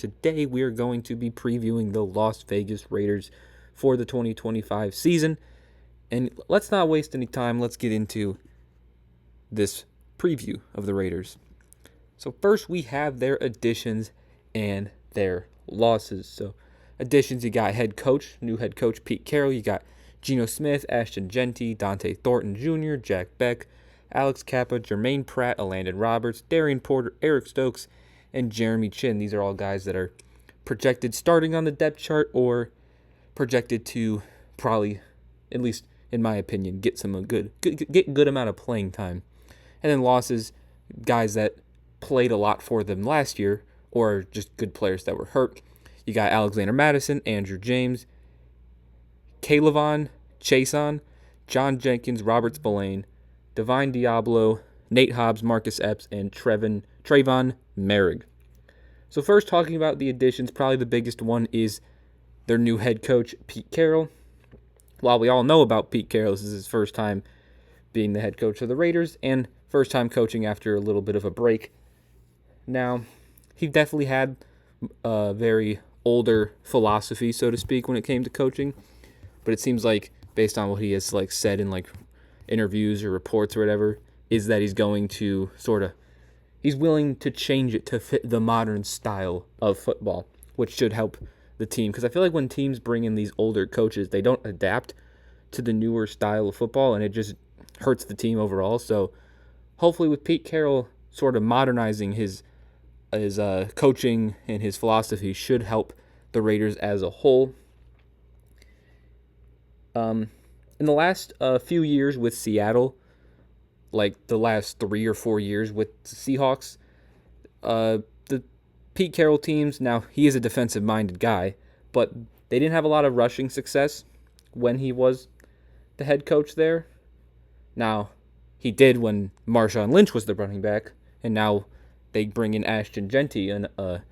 Today we are going to be previewing the Las Vegas Raiders for the 2025 season. And let's not waste any time. Let's get into this preview of the Raiders. So first we have their additions and their losses. So additions, you got new head coach Pete Carroll. You got Geno Smith, Ashton Jeanty, Dante Thornton Jr., Jack Beck, Alex Kappa, Jermaine Pratt, Alandon Roberts, Darian Porter, Eric Stokes, and Jeremy Chin. These are all guys that are projected starting on the depth chart or projected to probably, at least in my opinion, get good amount of playing time. And then losses, guys that played a lot for them last year or just good players that were hurt. You got Alexander Madison, Andrew James, Kayvon Chason, John Jenkins, Robert Spillane, Divine Diablo, Nate Hobbs, Marcus Epps, and Trayvon Merrick. So first, talking about the additions, probably the biggest one is their new head coach, Pete Carroll. While we all know about Pete Carroll, this is his first time being the head coach of the Raiders and first time coaching after a little bit of a break. Now, he definitely had a very older philosophy, so to speak, when it came to coaching, but it seems like, based on what he has said in interviews or reports or whatever, is that he's going to he's willing to change it to fit the modern style of football, which should help the team. Because I feel like when teams bring in these older coaches, they don't adapt to the newer style of football, and it just hurts the team overall. So hopefully with Pete Carroll sort of modernizing his coaching and his philosophy should help the Raiders as a whole. In the last few years with Seattle, like the last 3 or 4 years with the Seahawks, the Pete Carroll teams, now he is a defensive-minded guy, but they didn't have a lot of rushing success when he was the head coach there. Now, he did when Marshawn Lynch was the running back, and now they bring in Ashton Jeanty, a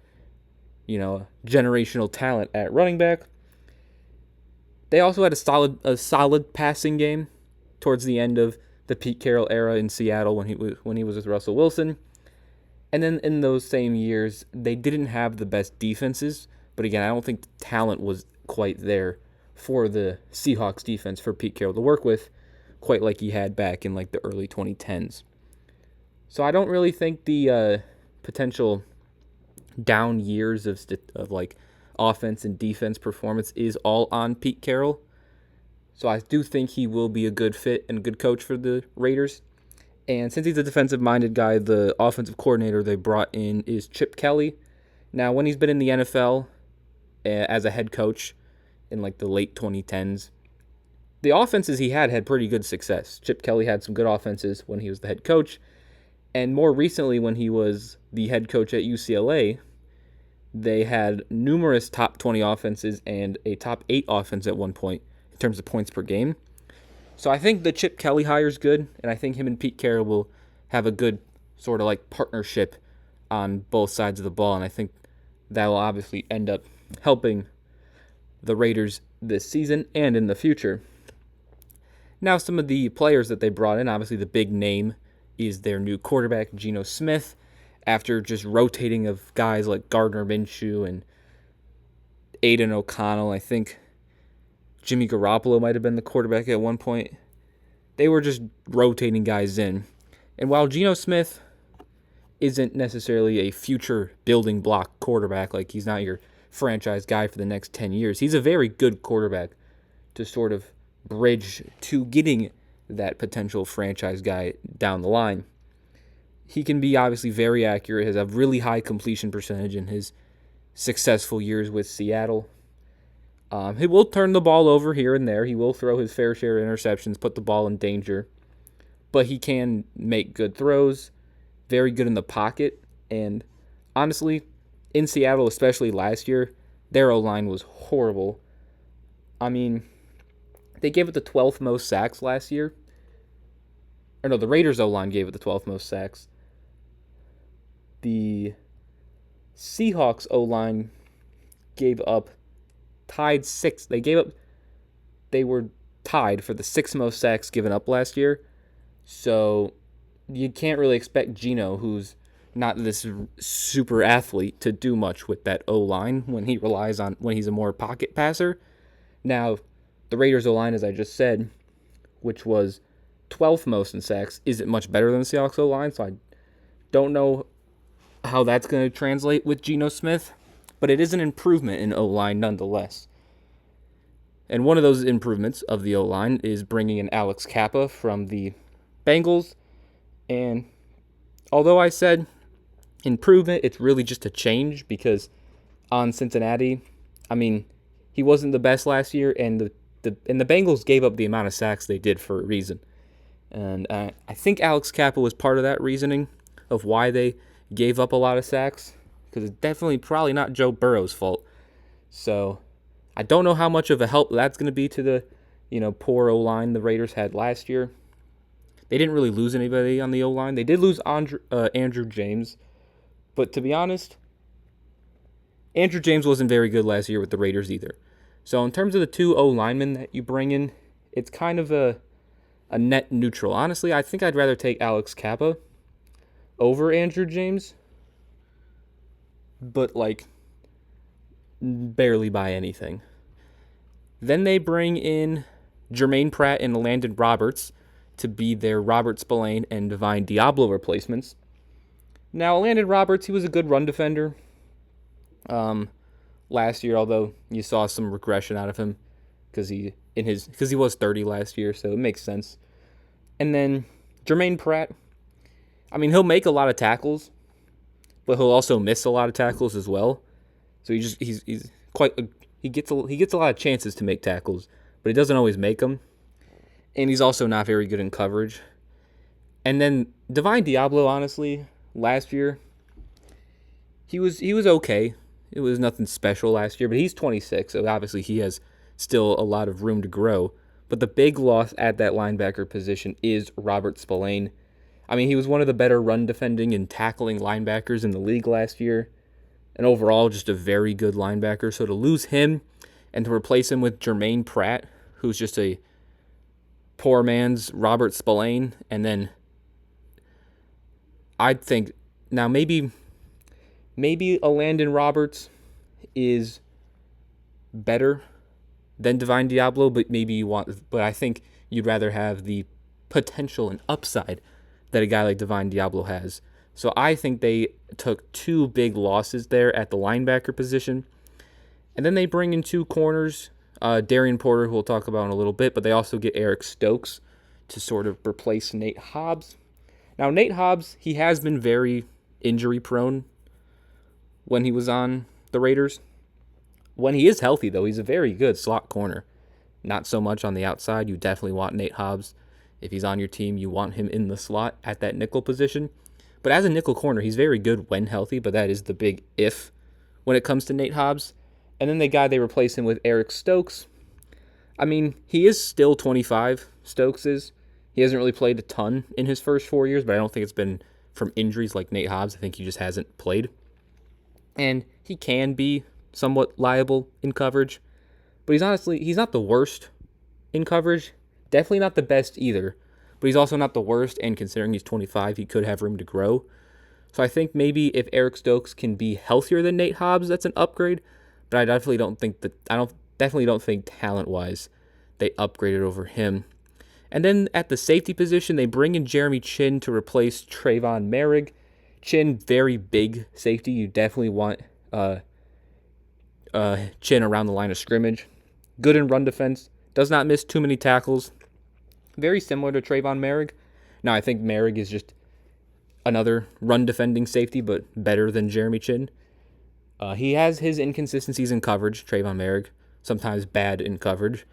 generational talent at running back. They also had a solid passing game towards the end of the Pete Carroll era in Seattle when he was with Russell Wilson. And then in those same years, they didn't have the best defenses, but again, I don't think the talent was quite there for the Seahawks defense for Pete Carroll to work with, quite like he had back in the early 2010s. So I don't really think the potential down years of offense and defense performance is all on Pete Carroll. So I do think he will be a good fit and a good coach for the Raiders. And since he's a defensive-minded guy, the offensive coordinator they brought in is Chip Kelly. Now, when he's been in the NFL as a head coach in the late 2010s, the offenses he had pretty good success. Chip Kelly had some good offenses when he was the head coach. And more recently, when he was the head coach at UCLA, they had numerous top 20 offenses and a top 8 offense at one point in terms of points per game. So I think the Chip Kelly hire is good, and I think him and Pete Carroll will have a good partnership on both sides of the ball, and I think that will obviously end up helping the Raiders this season and in the future. Now, some of the players that they brought in, obviously the big name is their new quarterback, Geno Smith, after just rotating of guys like Gardner Minshew and Aiden O'Connell. I think Jimmy Garoppolo might have been the quarterback at one point. They were just rotating guys in. And while Geno Smith isn't necessarily a future building block quarterback, he's not your franchise guy for the next 10 years, he's a very good quarterback to bridge to getting that potential franchise guy down the line. He can be obviously very accurate, has a really high completion percentage in his successful years with Seattle. He will turn the ball over here and there. He will throw his fair share of interceptions, put the ball in danger. But he can make good throws, very good in the pocket. And honestly, in Seattle, especially last year, their O-line was horrible. I mean, they gave it the 12th most sacks last year. Or no, the Raiders O-line gave it the 12th most sacks. The Seahawks O-line tied 6. They were tied for the 6th most sacks given up last year. So you can't really expect Geno, who's not this super athlete to do much with that O-line when he's a more pocket passer. Now, the Raiders O-line, as I just said, which was 12th most in sacks, isn't much better than the Seahawks O-line, so I don't know how that's going to translate with Geno Smith, but it is an improvement in O-line nonetheless. And one of those improvements of the O-line is bringing in Alex Kappa from the Bengals. And although I said improvement, it's really just a change because on Cincinnati, I mean, he wasn't the best last year, and the Bengals gave up the amount of sacks they did for a reason. And I think Alex Kappa was part of that reasoning of why they gave up a lot of sacks, because it's definitely probably not Joe Burrow's fault. So I don't know how much of a help that's going to be to the, poor O-line the Raiders had last year. They didn't really lose anybody on the O-line. They did lose Andrew James, but to be honest, Andrew James wasn't very good last year with the Raiders either. So in terms of the two O-linemen that you bring in, it's kind of a net neutral. Honestly, I think I'd rather take Alex Kappa over Andrew James, but barely by anything. Then they bring in Jermaine Pratt and Landon Roberts to be their Robert Spillane and Divine Diablo replacements. Now, Landon Roberts, he was a good run defender last year, although you saw some regression out of him because he was 30 last year, so it makes sense. And then Jermaine Pratt, I mean, he'll make a lot of tackles, but he'll also miss a lot of tackles as well. So he gets a lot of chances to make tackles, but he doesn't always make them. And he's also not very good in coverage. And then Divine Diablo, honestly, last year, he was okay. It was nothing special last year, but he's 26, so obviously he has still a lot of room to grow. But the big loss at that linebacker position is Robert Spillane. I mean, he was one of the better run defending and tackling linebackers in the league last year, and overall just a very good linebacker. So to lose him and to replace him with Jermaine Pratt, who's just a poor man's Robert Spillane, and then I'd think now maybe a Landon Roberts is better than Divine Diablo, but I think you'd rather have the potential and upside that a guy like Divine Diablo has. So I think they took two big losses there at the linebacker position. And then they bring in two corners, Darian Porter, who we'll talk about in a little bit, but they also get Eric Stokes to sort of replace Nate Hobbs. Now, Nate Hobbs, he has been very injury-prone when he was on the Raiders. When he is healthy, though, he's a very good slot corner. Not so much on the outside. You definitely want Nate Hobbs. If he's on your team, you want him in the slot at that nickel position. But as a nickel corner, he's very good when healthy, but that is the big if when it comes to Nate Hobbs. And then they replace him with Eric Stokes. I mean, he is still 25, Stokes is. He hasn't really played a ton in his first 4 years, but I don't think it's been from injuries like Nate Hobbs. I think he just hasn't played. And he can be somewhat liable in coverage, but he's not the worst in coverage. Definitely not the best either, but he's also not the worst, and considering he's 25, he could have room to grow. So I think maybe if Eric Stokes can be healthier than Nate Hobbs, that's an upgrade, but I definitely don't think talent-wise they upgraded over him. And then at the safety position, they bring in Jeremy Chinn to replace Trayvon Merrick. Chinn, very big safety. You definitely want Chinn around the line of scrimmage. Good in run defense. Does not miss too many tackles. Very similar to Trayvon Merrick. Now, I think Merrick is just another run defending safety, but better than Jeremy Chinn. He has his inconsistencies in coverage, Trayvon Merrick, sometimes bad in coverage.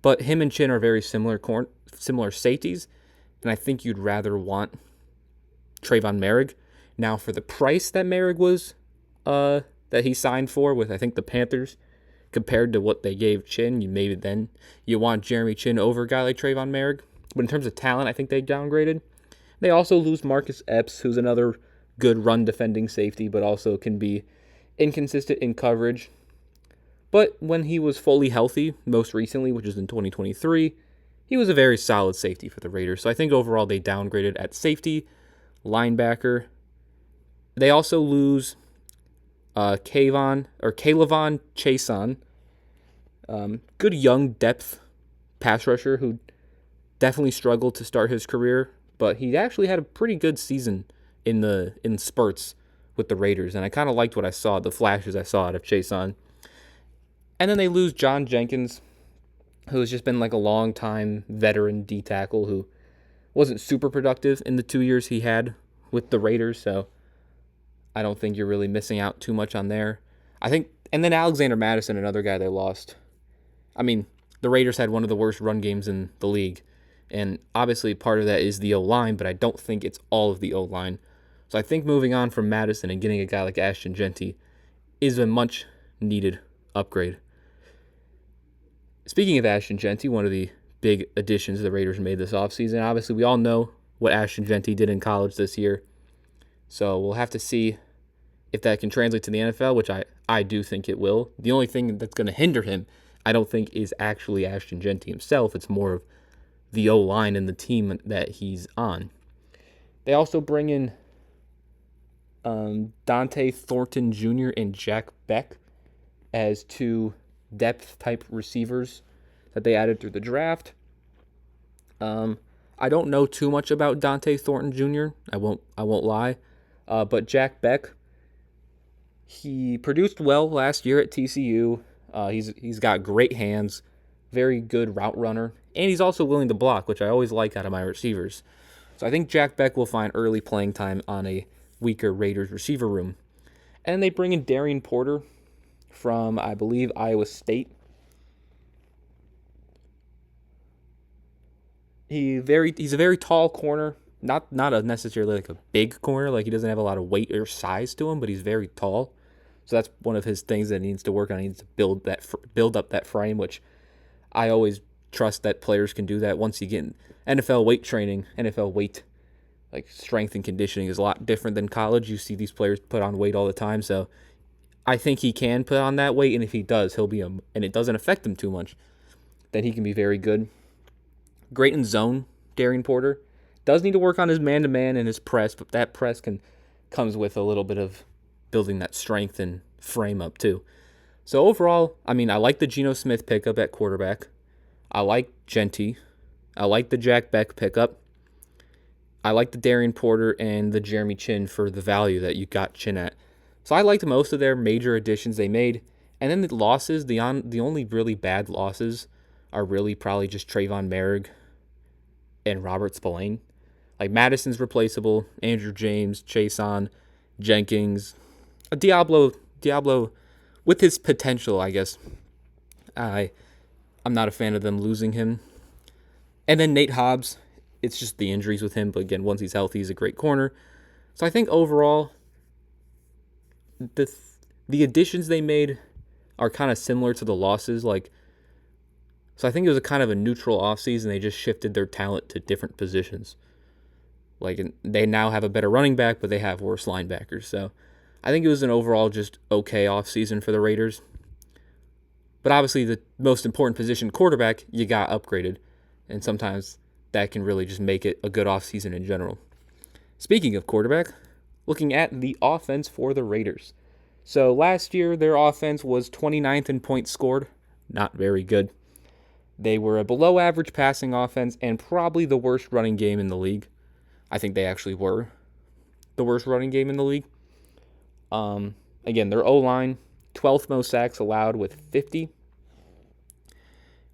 But him and Chinn are very similar safeties, and I think you'd rather want Trayvon Merrick. Now, for the price that Merrick was, that he signed for with, I think, the Panthers, compared to what they gave Chinn, you want Jeremy Chinn over a guy like Trayvon Merrick. But in terms of talent, I think they downgraded. They also lose Marcus Epps, who's another good run defending safety, but also can be inconsistent in coverage. But when he was fully healthy, most recently, which is in 2023, he was a very solid safety for the Raiders. So I think overall they downgraded at safety, linebacker, They also lose Kayvon Chason, good young depth pass rusher who definitely struggled to start his career, but he actually had a pretty good season in spurts with the Raiders, and I kind of liked what I saw, the flashes I saw out of Chason. And then they lose John Jenkins, who has just been like a long time veteran D tackle who wasn't super productive in the 2 years he had with the Raiders, so I don't think you're really missing out too much on there. And then Alexander Madison, another guy they lost. I mean, the Raiders had one of the worst run games in the league, and obviously part of that is the O-line, but I don't think it's all of the O-line. So I think moving on from Madison and getting a guy like Ashton Jeanty is a much needed upgrade. Speaking of Ashton Jeanty, one of the big additions the Raiders made this offseason, obviously we all know what Ashton Jeanty did in college this year. So we'll have to see if that can translate to the NFL, which I do think it will. The only thing that's going to hinder him, I don't think, is actually Ashton Jeanty himself. It's more of the O-line and the team that he's on. They also bring in Dante Thornton Jr. and Jack Beck as two depth-type receivers that they added through the draft. I don't know too much about Dante Thornton Jr. I won't lie. But Jack Beck, he produced well last year at TCU. He's got great hands, very good route runner, and he's also willing to block, which I always like out of my receivers. So I think Jack Beck will find early playing time on a weaker Raiders receiver room. And they bring in Darian Porter from, I believe, Iowa State. He's a very tall corner. Not a necessarily like a big corner, like he doesn't have a lot of weight or size to him, but he's very tall. So that's one of his things that he needs to work on. He needs to build up that frame, which I always trust that players can do that. Once you get in NFL weight training, NFL weight like strength and conditioning is a lot different than college. You see these players put on weight all the time, so I think he can put on that weight, and if he does, and it doesn't affect him too much, then he can be very good. Great in zone, Darian Porter. Does need to work on his man-to-man and his press, but that press comes with a little bit of building that strength and frame up too. So overall, I mean, I like the Geno Smith pickup at quarterback. I like Jeanty. I like the Jack Beck pickup. I like the Darian Porter and the Jeremy Chin for the value that you got Chin at. So I liked most of their major additions they made. And then the losses, the only really bad losses are really probably just Trayvon Merrick and Robert Spillane. Like Madison's replaceable, Andrew James, Chason, Jenkins, Diablo with his potential, I guess. I'm not a fan of them losing him. And then Nate Hobbs, it's just the injuries with him, but again, once he's healthy, he's a great corner. So I think overall, the additions they made are kind of similar to the losses. So I think it was a kind of a neutral offseason. They just shifted their talent to different positions. They now have a better running back, but they have worse linebackers. So I think it was an overall just okay offseason for the Raiders. But obviously the most important position, quarterback, you got upgraded. And sometimes that can really just make it a good offseason in general. Speaking of quarterback, looking at the offense for the Raiders. So last year, their offense was 29th in points scored. Not very good. They were a below-average passing offense and probably the worst running game in the league. I think they actually were the worst running game in the league. Again, their O-line, 12th most sacks allowed with 50.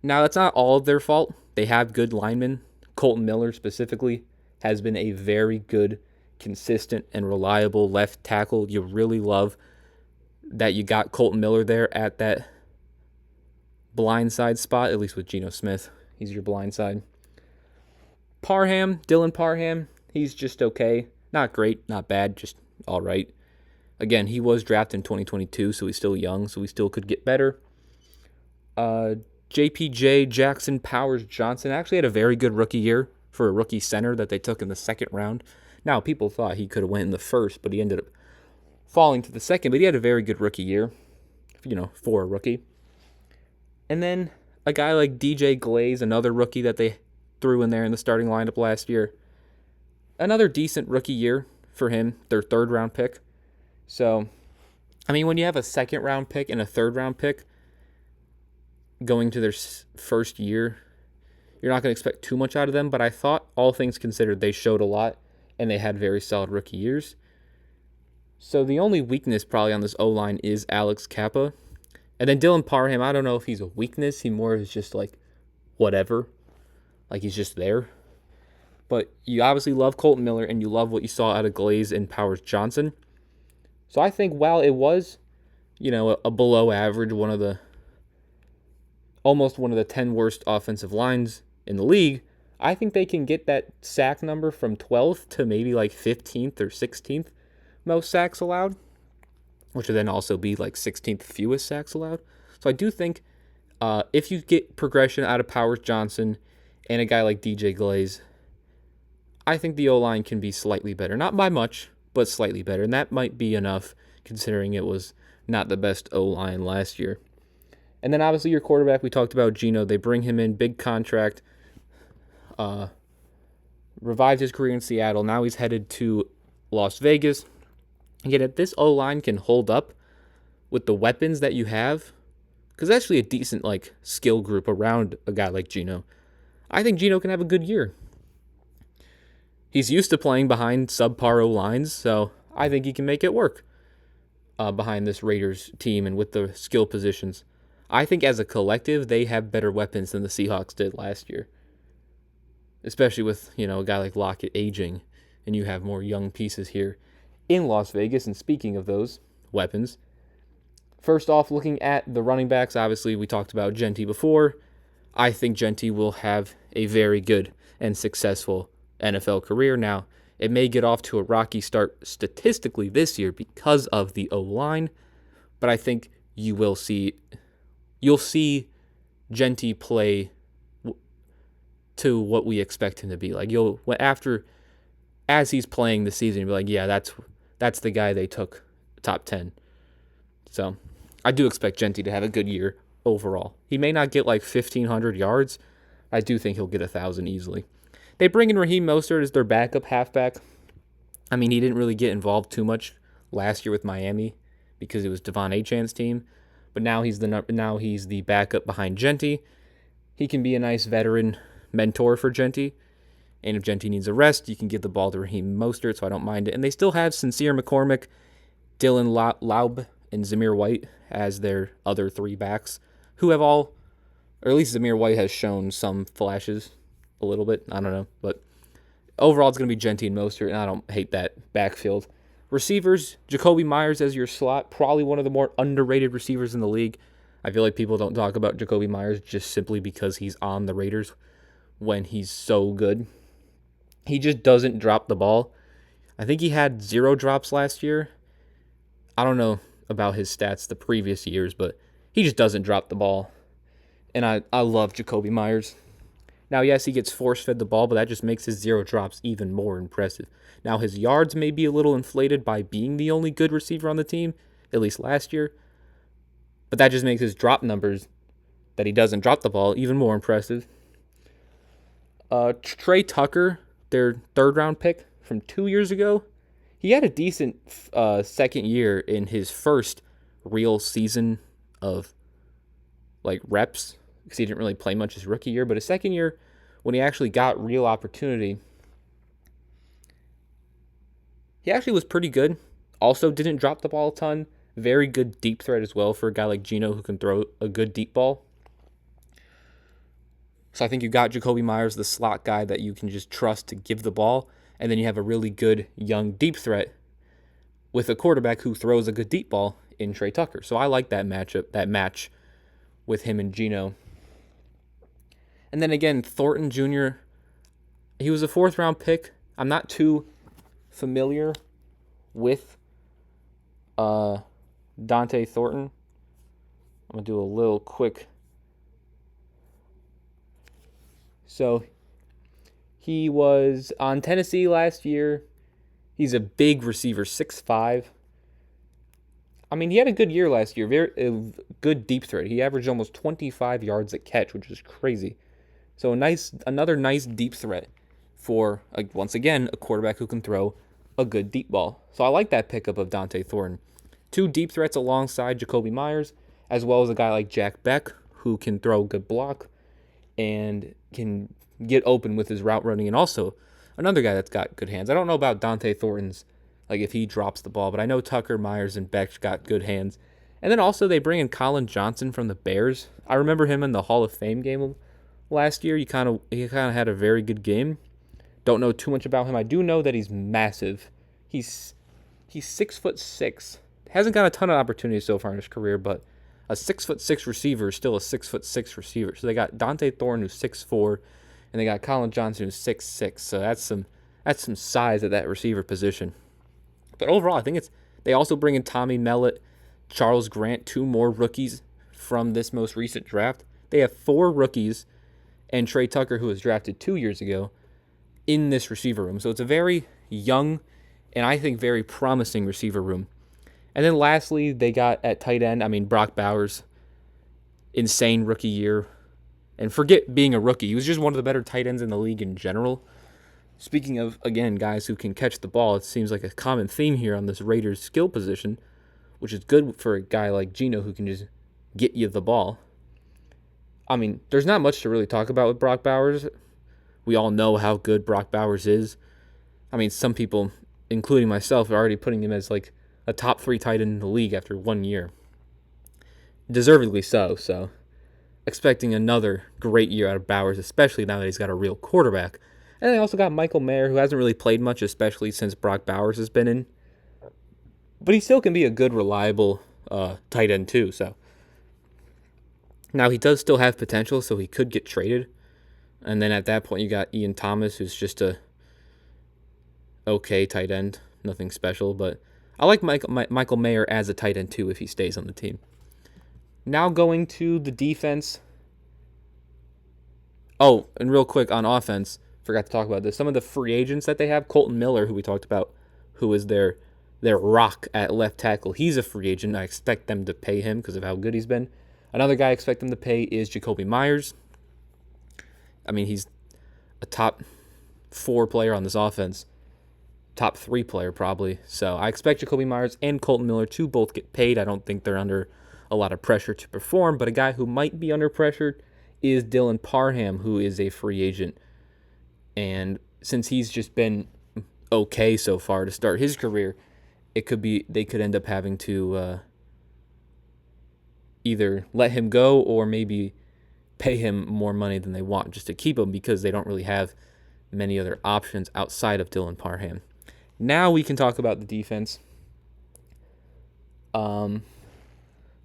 Now, that's not all of their fault. They have good linemen. Colton Miller, specifically, has been a very good, consistent, and reliable left tackle. You really love that you got Colton Miller there at that blindside spot, at least with Geno Smith. He's your blindside. Dylan Parham, he's just okay. Not great, not bad, just all right. Again, he was drafted in 2022, so he's still young, so he still could get better. JPJ, Jackson Powers Johnson, actually had a very good rookie year for a rookie center that they took in the second round. Now, people thought he could have went in the first, but he ended up falling to the second, but he had a very good rookie year, for a rookie. And then a guy like DJ Glaze, another rookie that they threw in there in the starting lineup last year. Another decent rookie year for him, their third-round pick. So, I mean, when you have a second round pick and a third round pick going to their first year, you're not going to expect too much out of them. But I thought, all things considered, they showed a lot and they had very solid rookie years. So the only weakness probably on this O-line is Alex Kappa. And then Dylan Parham, I don't know if he's a weakness. He more is just like whatever. Like he's just there. But you obviously love Colton Miller and you love what you saw out of Glaze and Powers Johnson. So I think while it was, a below average, almost one of the 10 worst offensive lines in the league, I think they can get that sack number from 12th to maybe like 15th or 16th most sacks allowed, which would then also be like 16th fewest sacks allowed. So I do think if you get progression out of Powers Johnson and a guy like DJ Glaze, I think the O-line can be slightly better. Not by much, but slightly better. And that might be enough considering it was not the best O-line last year. And then obviously your quarterback, we talked about Geno. They bring him in, big contract, revived his career in Seattle. Now he's headed to Las Vegas. Yet if this O-line can hold up with the weapons that you have, because that's actually a decent skill group around a guy like Geno, I think Geno can have a good year. He's used to playing behind subpar O-lines, so I think he can make it work behind this Raiders team and with the skill positions. I think as a collective, they have better weapons than the Seahawks did last year, especially with a guy like Lockett aging, and you have more young pieces here in Las Vegas. And speaking of those weapons, first off, looking at the running backs, obviously we talked about Genty before. I think Genty will have a very good and successful NFL career. Now, it may get off to a rocky start statistically this year because of the O-line, but I think you'll see Genty play to what we expect him to be. As he's playing the season, you'll be like, yeah, that's the guy they took top 10. So I do expect Genty to have a good year overall. He may not get 1,500 yards. I do think he'll get 1,000 easily. They bring in Raheem Mostert as their backup halfback. I mean, he didn't really get involved too much last year with Miami because it was Devon Achan's team. But now he's the backup behind Genty. He can be a nice veteran mentor for Genty. And if Genty needs a rest, you can give the ball to Raheem Mostert, so I don't mind it. And they still have Sincere McCormick, Dylan Laub, and Zamir White as their other three backs, who have all, or at least Zamir White has shown some flashes a little bit. I don't know. But overall, it's going to be Genty and Mostert, and I don't hate that backfield. Receivers, Jacoby Myers as your slot, probably one of the more underrated receivers in the league. I feel like people don't talk about Jacoby Myers just simply because he's on the Raiders when he's so good. He just doesn't drop the ball. I think he had 0 drops last year. I don't know about his stats the previous years, but he just doesn't drop the ball. And I love Jacoby Myers. Now, yes, he gets force-fed the ball, but that just makes his 0 drops even more impressive. Now, his yards may be a little inflated by being the only good receiver on the team, at least last year. But that just makes his drop numbers, that he doesn't drop the ball, even more impressive. Trey Tucker, their third-round pick from 2 years ago, he had a decent second year in his first real season of reps, because he didn't really play much his rookie year. But his second year, when he actually got real opportunity, he actually was pretty good. Also didn't drop the ball a ton. Very good deep threat as well for a guy like Geno who can throw a good deep ball. So I think you got Jacoby Myers, the slot guy that you can just trust to give the ball. And then you have a really good young deep threat with a quarterback who throws a good deep ball in Trey Tucker. So I like that match with him and Geno. And then again, Thornton Jr., he was a 4th-round pick. I'm not too familiar with Dante Thornton. I'm going to do a little quick. So he was on Tennessee last year. He's a big receiver, 6'5". I mean, he had a good year last year. Very good deep threat. He averaged almost 25 yards a catch, which is crazy. So another nice deep threat for, once again, a quarterback who can throw a good deep ball. So I like that pickup of Dante Thornton. Two deep threats alongside Jacoby Myers, as well as a guy like Jack Beck, who can throw a good block and can get open with his route running, and also another guy that's got good hands. I don't know about Dante Thornton's, like if he drops the ball, but I know Tucker, Myers, and Beck got good hands. And then also they bring in Colin Johnson from the Bears. I remember him in the Hall of Fame game last year. He kind of had a very good game. Don't know too much about him. I do know that he's massive. He's 6'6". Hasn't got a ton of opportunities so far in his career, but a 6'6" receiver is still a 6'6" receiver. So they got Dante Thornton, who's 6'4", and they got Colin Johnson, who's 6'6". So that's some size at that receiver position. But overall, I think they also bring in Tommy Mellott, Charles Grant, two more rookies from this most recent draft. They have 4 rookies and Trey Tucker, who was drafted 2 years ago, in this receiver room. So it's a very young and I think very promising receiver room. And then lastly, they got at tight end, Brock Bowers, insane rookie year. And forget being a rookie. He was just one of the better tight ends in the league in general. Speaking of, again, guys who can catch the ball, it seems like a common theme here on this Raiders skill position, which is good for a guy like Geno who can just get you the ball. There's not much to really talk about with Brock Bowers. We all know how good Brock Bowers is. Some people, including myself, are already putting him as like a top 3 tight end in the league after 1 year. Deservedly so. Expecting another great year out of Bowers, especially now that he's got a real quarterback. And they also got Michael Mayer, who hasn't really played much, especially since Brock Bowers has been in. But he still can be a good, reliable tight end too. So now he does still have potential, so he could get traded. And then at that point, you got Ian Thomas, who's just a okay tight end, nothing special. But I like Michael Mayer as a tight end too if he stays on the team. Now going to the defense. Oh, and real quick on offense, forgot to talk about this. Some of the free agents that they have, Colton Miller, who we talked about, who is their rock at left tackle. He's a free agent. I expect them to pay him because of how good he's been. Another guy I expect them to pay is Jacoby Myers. He's a top 4 player on this offense. Top 3 player probably. So I expect Jacoby Myers and Colton Miller to both get paid. I don't think they're under a lot of pressure to perform, but a guy who might be under pressure is Dylan Parham, who is a free agent. And since he's just been okay so far to start his career, they could end up having to either let him go or maybe pay him more money than they want just to keep him because they don't really have many other options outside of Dylan Parham. Now we can talk about the defense.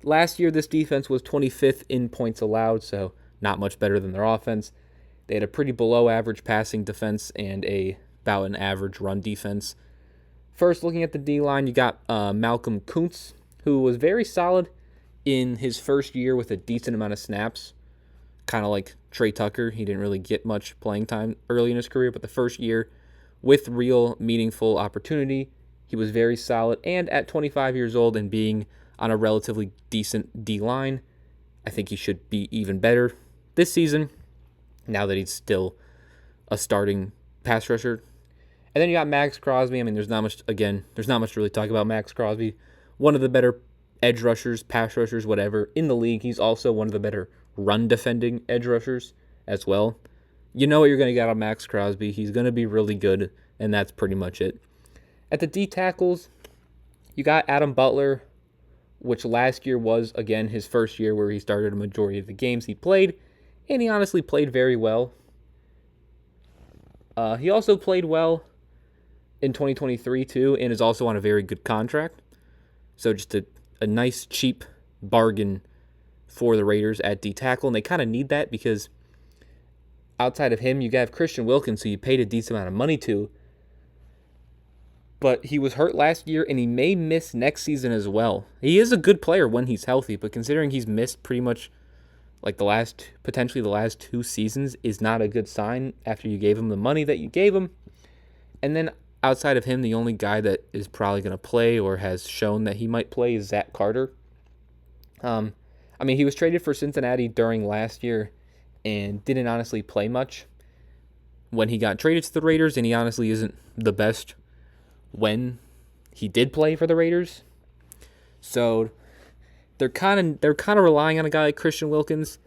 Last year, this defense was 25th in points allowed, so not much better than their offense. They had a pretty below-average passing defense and about an average run defense. First, looking at the D-line, you got Malcolm Kuntz, who was very solid in his first year with a decent amount of snaps, kind of like Trey Tucker. He didn't really get much playing time early in his career, but the first year with real meaningful opportunity, he was very solid. And at 25 years old and being on a relatively decent D-line, I think he should be even better this season, now that he's still a starting pass rusher. And then you got Max Crosby. There's not much to really talk about Max Crosby. One of the better edge rushers, pass rushers, whatever, in the league. He's also one of the better run-defending edge rushers as well. You know what you're going to get out of Max Crosby. He's going to be really good, and that's pretty much it. At the D tackles, you got Adam Butler, which last year was, again, his first year where he started a majority of the games he played, and he honestly played very well. He also played well in 2023, too, and is also on a very good contract. So just a nice, cheap bargain for the Raiders at D tackle, and they kind of need that because outside of him, you have Christian Wilkins, who you paid a decent amount of money to, but he was hurt last year, and he may miss next season as well. He is a good player when he's healthy, but considering he's missed pretty much like potentially the last 2 seasons is not a good sign after you gave him the money that you gave him. And then outside of him, the only guy that is probably going to play or has shown that he might play is Zach Carter. He was traded for Cincinnati during last year and didn't honestly play much when he got traded to the Raiders, and he honestly isn't the best when he did play for the Raiders. So they're kind of relying on a guy like Christian Wilkins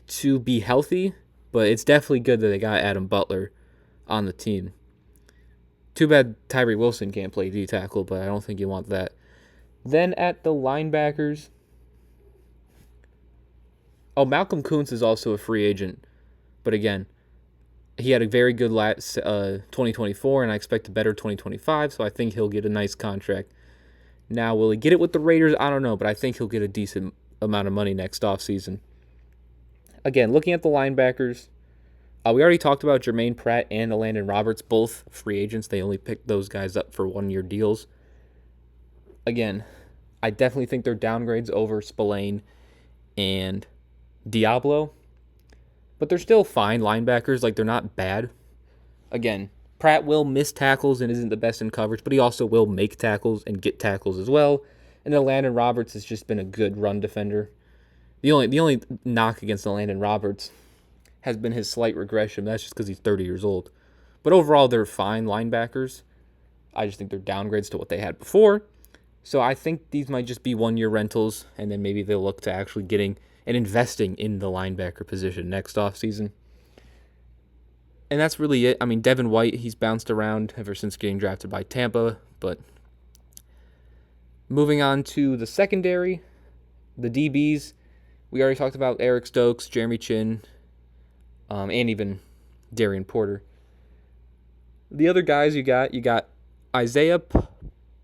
to be healthy, but it's definitely good that they got Adam Butler on the team. Too bad Tyree Wilson can't play D tackle, but I don't think you want that. Then at the linebackers, Malcolm Kuntz is also a free agent, but again, he had a very good 2024, and I expect a better 2025, so I think he'll get a nice contract. Now, will he get it with the Raiders? I don't know, but I think he'll get a decent amount of money next offseason. Again, looking at the linebackers, we already talked about Jermaine Pratt and Landon Roberts, both free agents. They only picked those guys up for one-year deals. Again, I definitely think they're downgrades over Spillane and Diablo, but they're still fine linebackers. Like, they're not bad. Again, Pratt will miss tackles and isn't the best in coverage, but he also will make tackles and get tackles as well. And then Landon Roberts has just been a good run defender. The only knock against the Landon Roberts has been his slight regression. That's just because he's 30 years old. But overall, they're fine linebackers. I just think they're downgrades to what they had before. So I think these might just be one-year rentals, and then maybe they'll look to actually getting and investing in the linebacker position next offseason. And that's really it. I mean, Devin White, he's bounced around ever since getting drafted by Tampa. But moving on to the secondary, the DBs, we already talked about Eric Stokes, Jeremy Chin, and even Darian Porter. The other guys you got Isaiah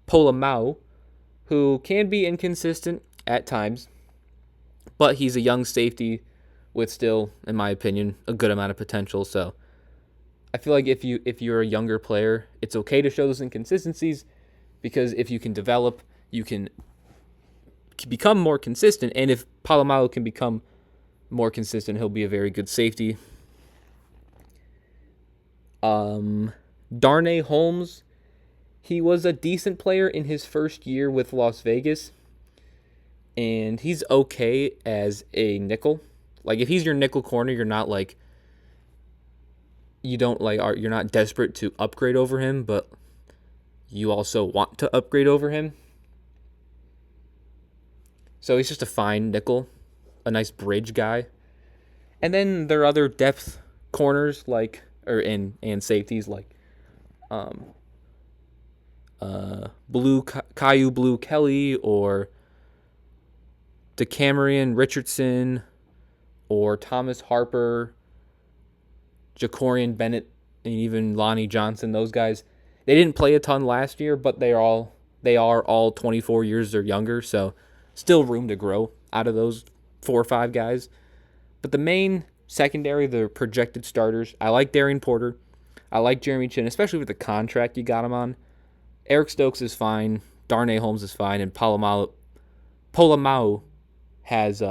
Polamau, who can be inconsistent at times, but he's a young safety with still, in my opinion, a good amount of potential. So I feel like if you're a younger player, it's okay to show those inconsistencies, because if you can develop, you can become more consistent. And if Polamau can become more consistent, he'll be a very good safety. Darnay Holmes, he was a decent player in his first year with Las Vegas, and he's okay as a nickel. Like, if he's your nickel corner, you're not like, you're not desperate to upgrade over him, but you also want to upgrade over him. So he's just a fine nickel, a nice bridge guy. And then there are other depth corners and safeties like Caillou Blue Kelly or DeCamerion Richardson or Thomas Harper, Jacorian Bennett, and even Lonnie Johnson. Those guys, they didn't play a ton last year, but they are all 24 years or younger, so still room to grow out of those 4 or 5 guys. But the main secondary, the projected starters, I like Darian Porter. I like Jeremy Chin, especially with the contract you got him on. Eric Stokes is fine. Darnay Holmes is fine. And Polamau has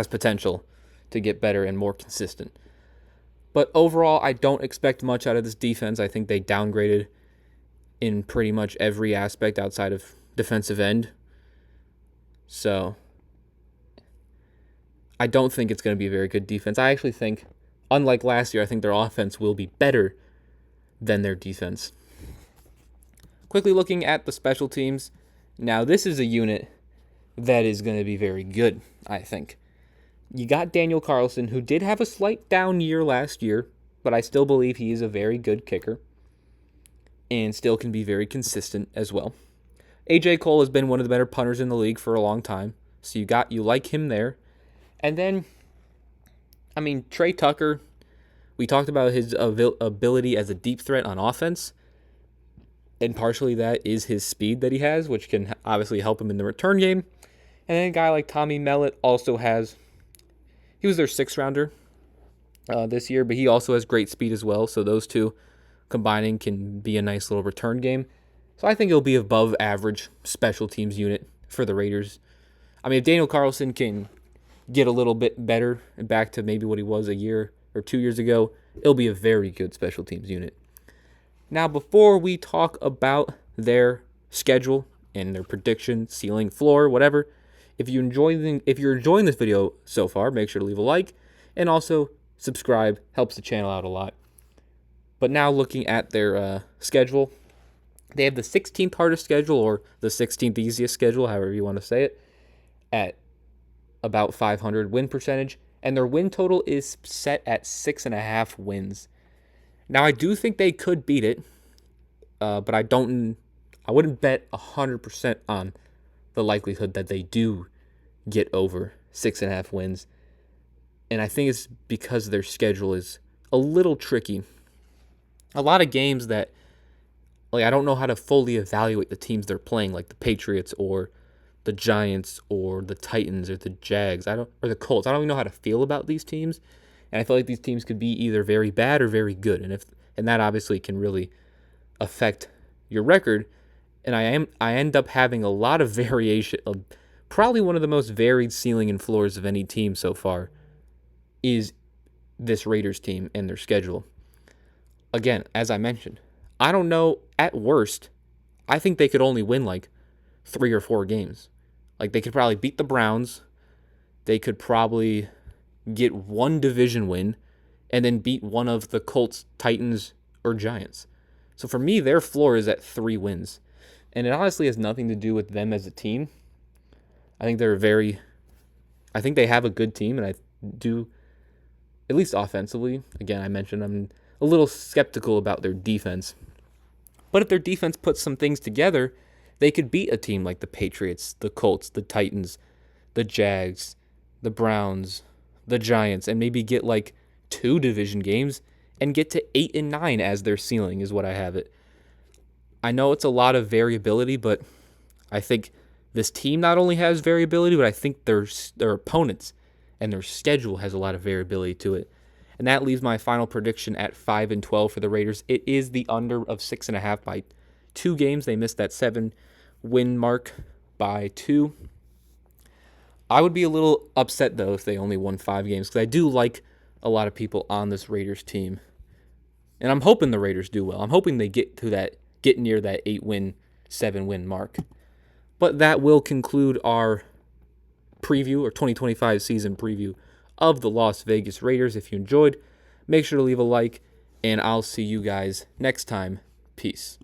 potential to get better and more consistent. But overall, I don't expect much out of this defense. I think they downgraded in pretty much every aspect outside of defensive end. So I don't think it's going to be a very good defense. I actually think, unlike last year, I think their offense will be better than their defense. Quickly looking at the special teams. Now, this is a unit that is going to be very good, I think. You got Daniel Carlson, who did have a slight down year last year, but I still believe he is a very good kicker and still can be very consistent as well. A.J. Cole has been one of the better punters in the league for a long time, so you like him there. And then, Trey Tucker, we talked about his ability as a deep threat on offense, and partially that is his speed that he has, which can obviously help him in the return game. And then a guy like Tommy Mellott also he was their 6th rounder this year, but he also has great speed as well, so those two combining can be a nice little return game. So I think it'll be above average special teams unit for the Raiders. If Daniel Carlson can get a little bit better and back to maybe what he was a year or 2 years ago, it'll be a very good special teams unit. Now, before we talk about their schedule and their prediction, ceiling, floor, whatever, if you're enjoying this video so far, make sure to leave a like and also subscribe. Helps the channel out a lot. But now looking at their schedule, They have the 16th hardest schedule, or the 16th easiest schedule, however you want to say it, at about 500 win percentage, and their win total is set at 6.5 wins. Now, I do think they could beat it, but I wouldn't bet 100% on the likelihood that they do get over 6.5 wins. And I think it's because their schedule is a little tricky. A lot of games that, I don't know how to fully evaluate the teams they're playing, like the Patriots or the Giants or the Titans or the Jags, or the Colts. I don't even know how to feel about these teams. And I feel like these teams could be either very bad or very good. And that obviously can really affect your record. And I end up having a lot of variation. Probably one of the most varied ceiling and floors of any team so far is this Raiders team and their schedule. Again, as I mentioned, I don't know. At worst, I think they could only win 3 or 4 games. They could probably beat the Browns. They could probably get one division win and then beat one of the Colts, Titans, or Giants. So for me, their floor is at 3 wins. And it honestly has nothing to do with them as a team. I think they have a good team, and I do, at least offensively. Again, I mentioned I'm a little skeptical about their defense. But if their defense puts some things together, they could beat a team like the Patriots, the Colts, the Titans, the Jags, the Browns, the Giants, and maybe get 2 division games and get to 8-9 as their ceiling is what I have it. I know it's a lot of variability, but I think this team not only has variability, but I think their opponents and their schedule has a lot of variability to it. And that leaves my final prediction at 5-12 for the Raiders. It is the under of 6.5 by 2 games. They missed that 7-win mark by 2. I would be a little upset, though, if they only won 5 games, because I do like a lot of people on this Raiders team. And I'm hoping the Raiders do well. I'm hoping they get near that 8-win, 7-win mark. But that will conclude our preview, or 2025 season preview of the Las Vegas Raiders. If you enjoyed, make sure to leave a like, and I'll see you guys next time. Peace.